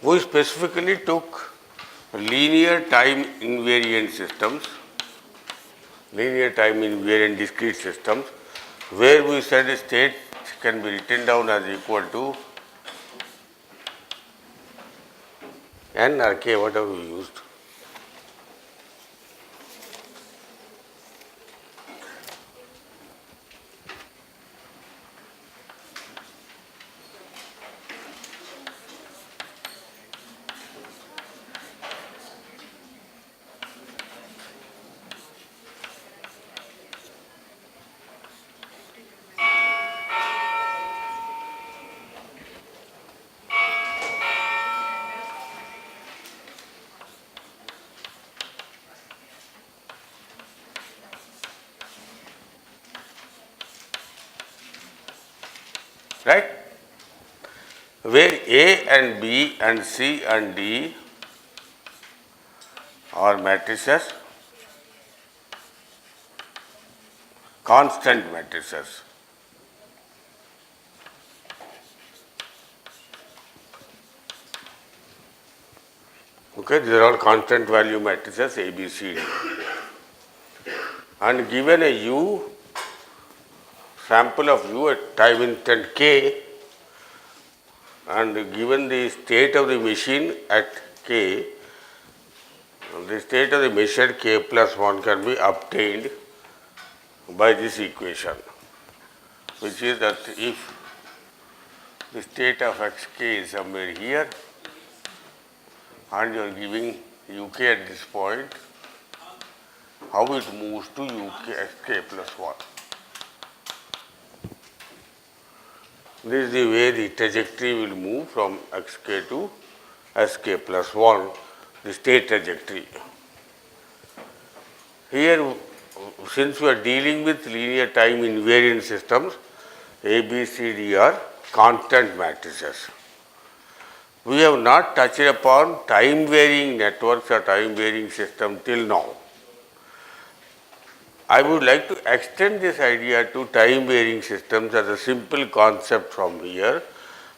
We specifically took linear time invariant systems, linear time invariant discrete systems, where we said state can be written down as equal to n or k, whatever we used. Right? Where A and B and C and D are matrices, constant matrices. Okay, these are all constant value matrices A, B, C, D. And given a U, sample of U at time instant k, and given the state of the machine at k, the state of the machine k plus 1 can be obtained by this equation, which is that if the state of xk is somewhere here and you are giving uk at this point, how it moves to uk xk plus 1. This is the way the trajectory will move from xk to sk plus 1, the state trajectory. Here, since we are dealing with linear time invariant systems, A, B, C, D are constant matrices. We have not touched upon time varying networks or time varying system till now. I would like to extend this idea to time varying systems as a simple concept from here,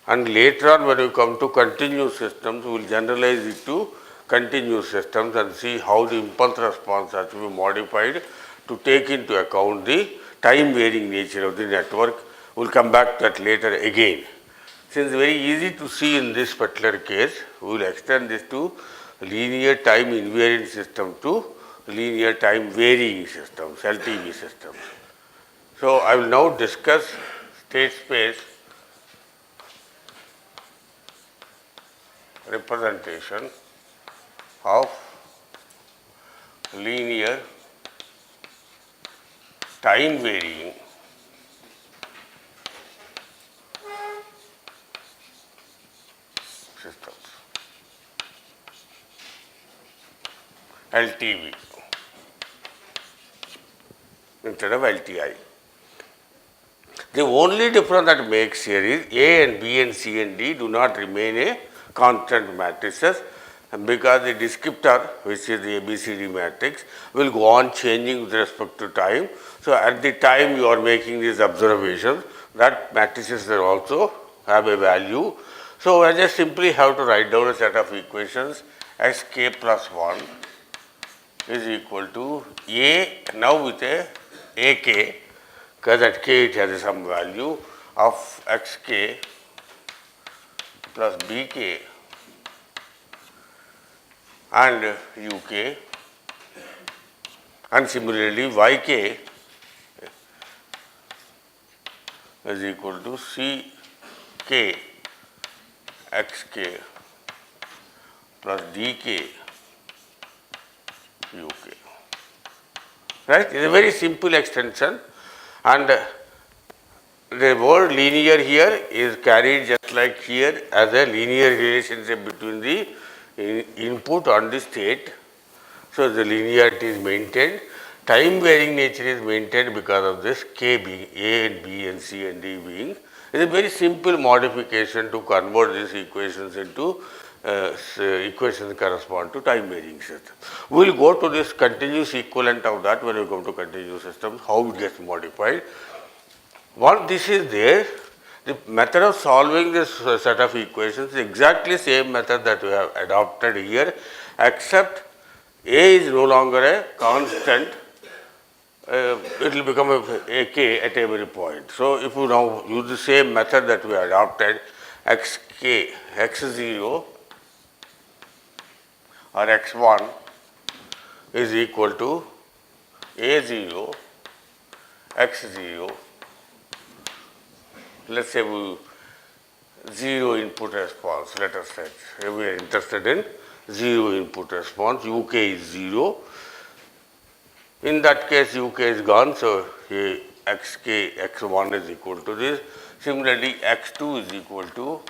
and later on when we come to continuous systems, we will generalize it to continuous systems and see how the impulse response has to be modified to take into account the time varying nature of the network. We will come back to that later again. Since very easy to see in this particular case, we will extend this to linear time invariant system to linear time varying systems, LTV systems. So, I will now discuss state space representation of linear time varying systems, LTV instead of LTI. The only difference that makes here is A and B and C and D do not remain a constant matrices, because the descriptor, which is the ABCD matrix, will go on changing with respect to time. So, at the time you are making these observations, that matrices will also have a value. So, I just simply have to write down a set of equations. Sk plus 1 is equal to A, now with a ak, because at k it has some value of xk plus bk and uk, and similarly yk is equal to ck xk plus dk uk. Right? It is a very simple extension, and the word linear here is carried just like here as a linear relationship between the input and the state. So, the linearity is maintained. Time varying nature is maintained because of this k being A and B and C and D being. It is a very simple modification to convert these equations into equations correspond to time varying system. We will go to this continuous equivalent of that when we come to continuous systems, how it gets modified. Once this is there, The method of solving this set of equations is exactly same method that we have adopted here, except A is no longer a constant, it will become a k at every point. So, if you now use the same method that we adopted, xk, x0 or x1 is equal to a0, x0, let us say we 0 input response, let us say we are interested in 0 input response, uk is 0. In that case, uk is gone, so xk, x1 is equal to this. Similarly, x2 is equal to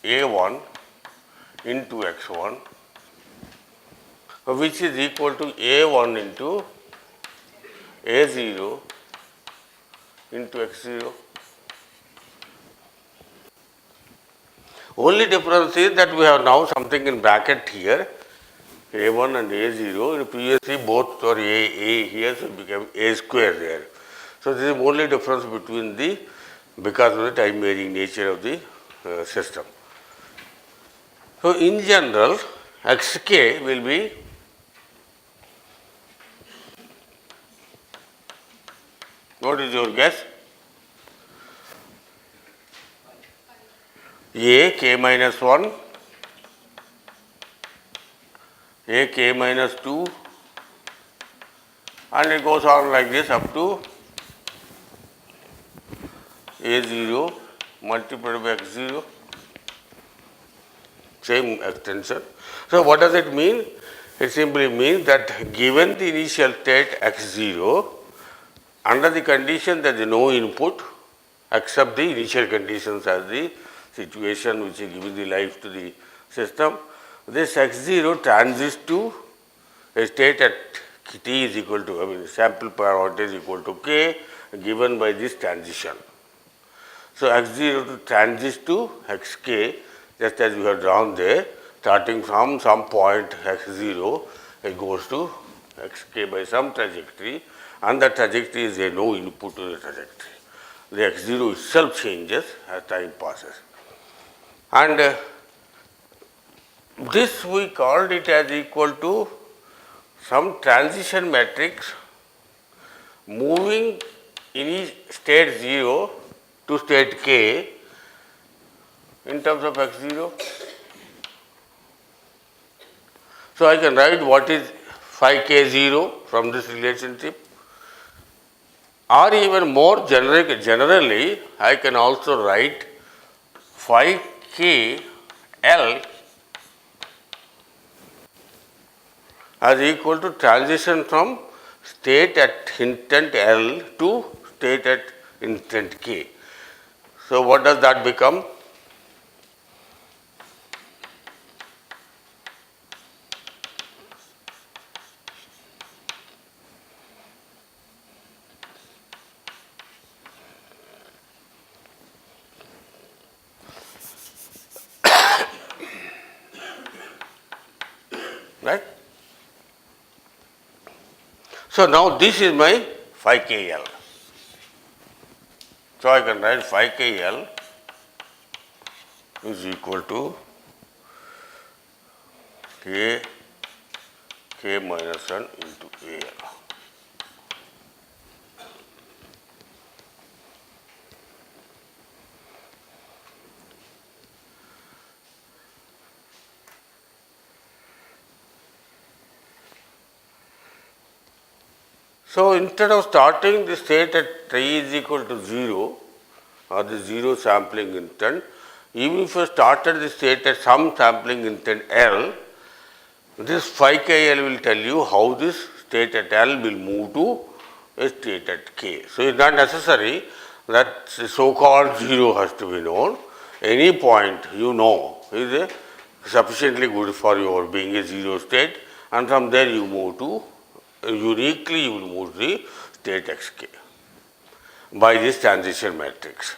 a1 into x1, which is equal to a1 into a0 into x0. Only difference is that we have now something in bracket here, a1 and a0. Previously both are a here, so it became a square there. So this is the only difference between the, because of the time varying nature of the system. So in general, xk will be what is your guess? A k minus 1, A k minus 2, and it goes on like this up to A0 multiplied by x0, same extension. So what does it mean? It simply means that given the initial state x0, under the condition that there is no input except the initial conditions as the situation which is giving the life to the system, this x0 transits to a state at t is equal to, sample parameter is equal to k given by this transition. So x0 transits to xk, just as we have drawn there, starting from some point x0, it goes to xk by some trajectory, and the trajectory is a no input to the trajectory. The x0 itself changes as time passes. And this we called it as equal to some transition matrix moving in state 0 to state k in terms of x0. So I can write what is phi k0 from this relationship, or even more generally I can also write phi k L as equal to transition from state at instant L to state at instant k. So what does that become? Right? So now this is my phi kl. So I can write phi kl is equal to k minus 1 into al. So instead of starting the state at t is equal to 0 or the 0 sampling instant, even if you started the state at some sampling instant L, this phi kl will tell you how this state at L will move to a state at k. So it's not necessary that the so-called 0 has to be known. Any point you know is sufficiently good for your being a 0 state, and from there you move to uniquely you will move the state xk by this transition matrix.